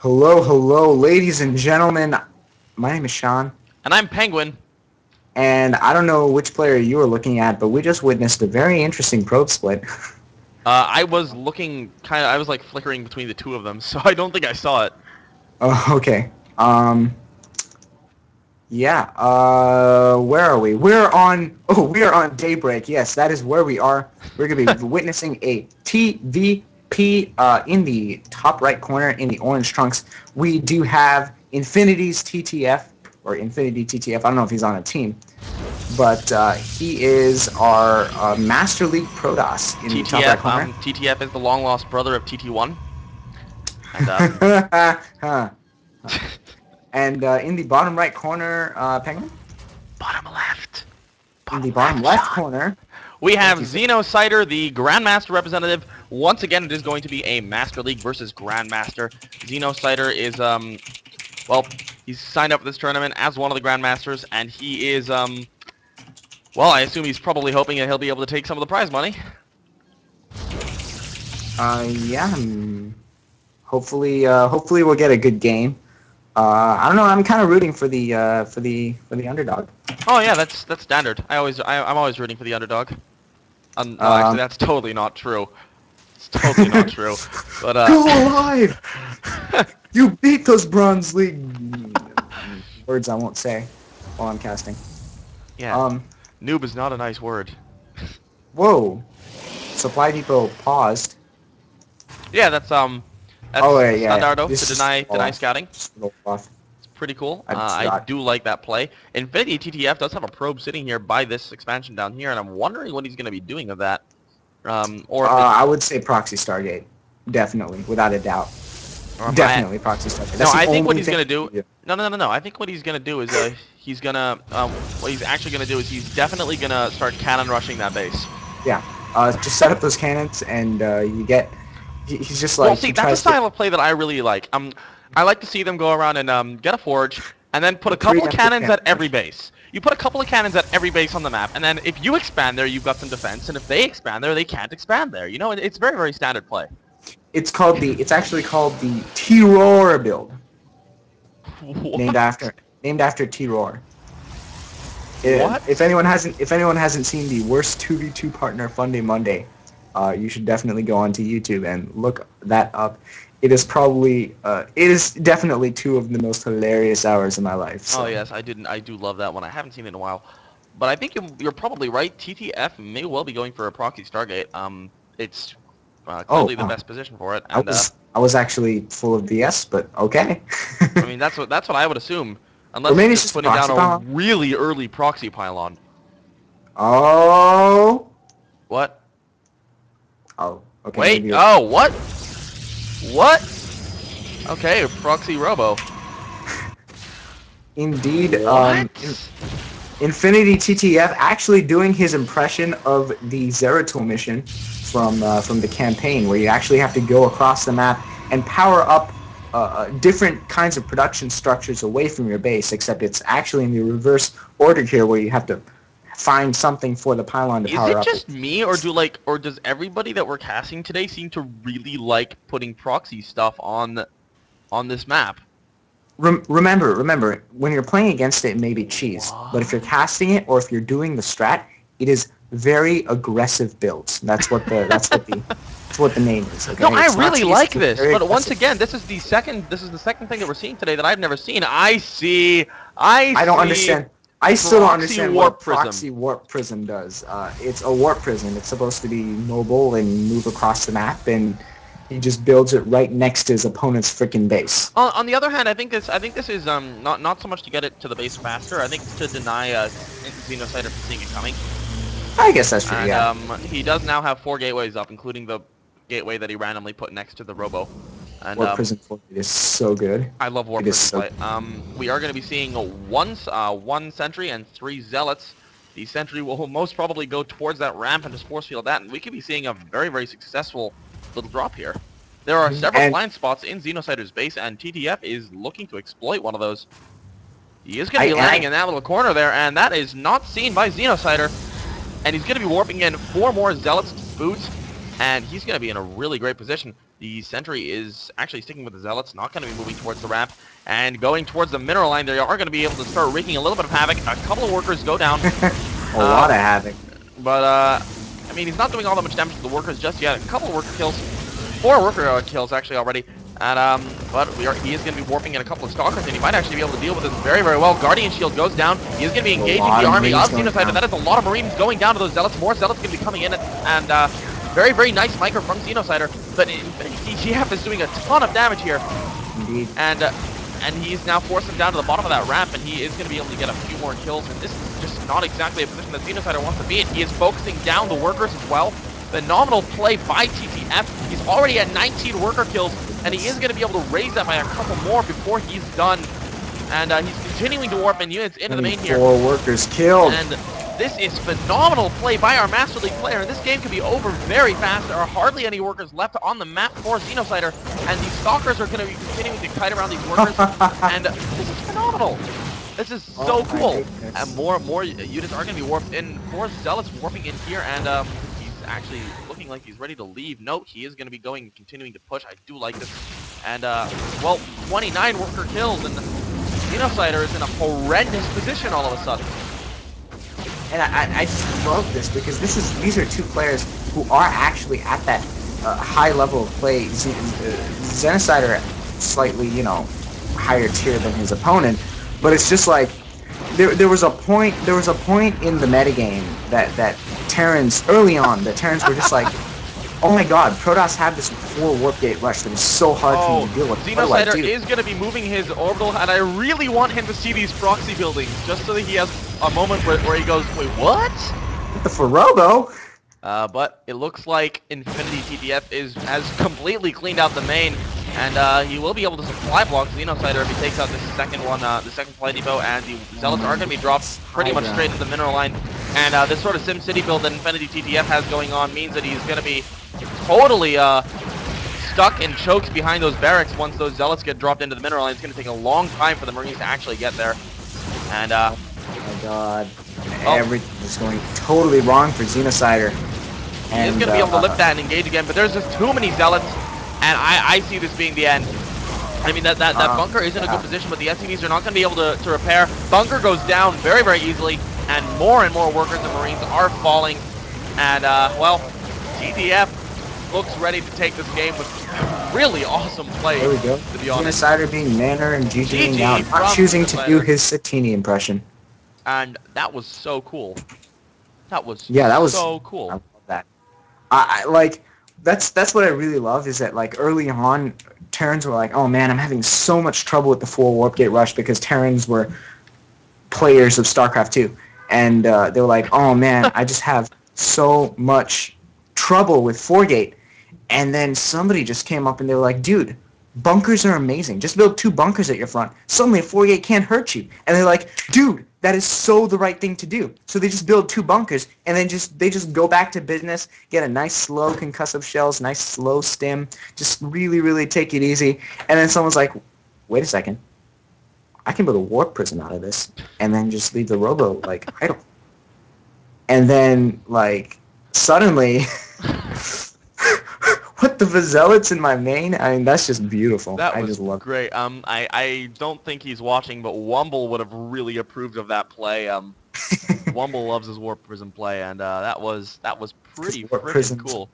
Hello, hello, ladies and gentlemen. My name is Sean, And I'm Penguin. and I don't know which player you were looking at, but we just witnessed a very interesting probe split. I was looking I was like flickering between the two of them, so I don't think I saw it. Oh, okay. Yeah. Where are we? We are on Daybreak. Yes, that is where we are. We're gonna be witnessing a TVP. In the top right corner in the orange trunks, we do have Infinity's TTF or Infinity TTF. I don't know if he's on a team. But he is our Master League Protoss in the top right corner. TTF is the long-lost brother of TT1. And, Huh. And in the bottom right corner, Penguin? bottom left. In the bottom left Sean. corner, We have Xenocider, the Grandmaster representative. Once again, it is going to be a Master League versus Grandmaster. Xenocider is, well, he's signed up for this tournament as one of the Grandmasters, and he is, well, I assume he's probably hoping that he'll be able to take some of the prize money. yeah. Hopefully we'll get a good game. I don't know. I'm kind of rooting for the underdog. Oh yeah, that's standard. I'm always rooting for the underdog. Actually, that's totally not true. It's totally not true. But Go alive! You beat those Bronze League words I won't say while I'm casting. Yeah. Noob is not a nice word. Whoa. Supply Depot paused. Yeah, that's Oh, yeah. Standardo to deny scouting. Just a little off. It's pretty cool. I I do like that play. InfinityTTF does have a probe sitting here by this expansion down here, and I'm wondering what he's going to be doing with that. I would say Proxy Stargate. Definitely, without a doubt. Definitely Proxy Stargate. No, I think what he's going to do... No. I think what he's going to do is he's going to... what he's actually going to do is he's definitely going to start cannon rushing that base. Yeah. Just set up those cannons, and you get... He's just like... Well, see, that's a style of play that I really like. I like to see them go around and get a forge, and then put a couple of cannons at every base. You put a couple of cannons at every base on the map, and then if you expand there, you've got some defense, and if they expand there, they can't expand there. You know, it's very, very standard play. It's actually called the T-Roar build. What? Named after T-Roar. What? If anyone hasn't seen the worst 2v2 partner Fun Day Monday, you should definitely go onto YouTube and look that up. It is definitely two of the most hilarious hours of my life. So. Oh yes, I do love that one. I haven't seen it in a while, but I think you're probably right. TTF may well be going for a Proxy Stargate. It's clearly the best position for it. And, I was actually full of BS, but okay. I mean that's what I would assume, unless maybe it's just putting down a really early proxy pylon. Oh. What? Oh. Okay. Wait. Oh, what? What? Okay, proxy robo. Indeed. What? InfinityTTF actually doing his impression of the Zeratul mission from the campaign, where you actually have to go across the map and power up different kinds of production structures away from your base, except it's actually in the reverse order here, where you have to find something for the pylon to power up. Is it just me, or does everybody that we're casting today seem to really like putting proxy stuff on this map? Remember, when you're playing against it, it may be cheese, but if you're casting it or if you're doing the strat, it is very aggressive builds. That's what the name is. Okay? No, I It's not really cheese, like it's this, very but once aggressive. again, this is the second thing that we're seeing today that I've never seen. I don't understand. I still don't understand what Prism. Proxy Warp Prism does. It's a warp prism. It's supposed to be mobile and move across the map, and he just builds it right next to his opponent's freaking base. On the other hand, I think this is not so much to get it to the base faster. I think it's to deny Xenocider from seeing it coming. I guess that's true. And, yeah. He does now have 4 gateways up, including the gateway that he randomly put next to the robo. And Warp Prism is so good. I love Warp Prism play. We are going to be seeing one sentry and 3 zealots. The sentry will most probably go towards that ramp and just force field that, and we could be seeing a very, very successful little drop here. There are several blind spots in Xenocider's base, and TTF is looking to exploit one of those. He is going to be laying in that little corner there, and that is not seen by Xenocider. And he's going to be warping in 4 more zealots to boot, and he's going to be in a really great position. The sentry is actually sticking with the zealots, not going to be moving towards the ramp, and going towards the mineral line. They are going to be able to start wreaking a little bit of havoc. A couple of workers go down. A lot of havoc. But, I mean, he's not doing all that much damage to the workers just yet. A couple of worker kills. 4 worker kills, actually, already. And, but he is going to be warping in a couple of stalkers, and he might actually be able to deal with this very, very well. Guardian shield goes down. He is going to be engaging the army of Xenocider. That is a lot of marines going down to those zealots. More zealots going to be coming in, and very, very nice micro from Xenocider. But InfinityTTF is doing a ton of damage here. Indeed. And he's now forced him down to the bottom of that ramp, and he is going to be able to get a few more kills. And this is just not exactly a position that Xenocider wants to be in. He is focusing down the workers as well. Phenomenal play by TTF. He's already at 19 worker kills, and he is going to be able to raise that by a couple more before he's done. And he's continuing to warp in units into the main here. 4 workers killed. And this is phenomenal play by our Master League player. This game could be over very fast. There are hardly any workers left on the map for Xenocider, and these stalkers are going to be continuing to kite around these workers. And this is phenomenal. This is so cool. And more units are going to be warped in. 4 zealots warping in here, and he's actually looking like he's ready to leave. No, he is going to be continuing to push. I do like this. And, well, 29 worker kills, and Xenocider is in a horrendous position all of a sudden. And I just love this because these are 2 players who are actually at that high level of play. Xenocider slightly, higher tier than his opponent, but it's just like there was a point in the metagame that Terrans early on Terrans were just like, oh my god, Protoss had this 4 warp gate rush that is so hard for me to deal with. Xenocider is going to be moving his orbital, and I really want him to see these proxy buildings, just so that he has a moment where he goes, wait, what? The Ferobo? But it looks like InfinityTTF has completely cleaned out the main, and he will be able to supply block Xenocider if he takes out the second one, the second flight depot, and the zealots are going to be dropped pretty much straight into the mineral line. And this sort of SimCity build that InfinityTTF has going on means that he's going to be totally stuck and choked behind those barracks once those zealots get dropped into the mineral line. It's going to take a long time for the Marines to actually get there. And oh my god, everything is going totally wrong for Xenocider. He is going to be able to lift that and engage again, but there's just too many zealots, and I see this being the end. I mean, that bunker is in a good position, but the SCVs are not going to be able to repair. Bunker goes down very, very easily, and more workers and Marines are falling. And, well, TTF looks ready to take this game with really awesome play. There we go. To be honest. Xenocider being manner and GGing out, not choosing to do his Satini impression. And that was so cool. That was so cool. I love that. I like that's what I really love is that like early on Terrans were like, oh man, I'm having so much trouble with the 4 warp gate rush because Terrans were players of StarCraft 2, and they were like, oh man, I just have so much trouble with 4 gate. And then somebody just came up and they were like, dude, bunkers are amazing. Just build 2 bunkers at your front. Suddenly a 4 gate can't hurt you. And they're like, dude, that is so the right thing to do. So they just build 2 bunkers, and then they just go back to business, get a nice slow concussive shells, nice slow stim, just really, really take it easy. And then someone's like, wait a second, I can build a warp prison out of this, and then just leave the robo like idle. And then like suddenly, what the zealots in my main? I mean, that's just beautiful. I just love it. Great. I don't think he's watching, but Wumble would have really approved of that play. Wumble loves his warp prison play, and that was pretty freaking cool.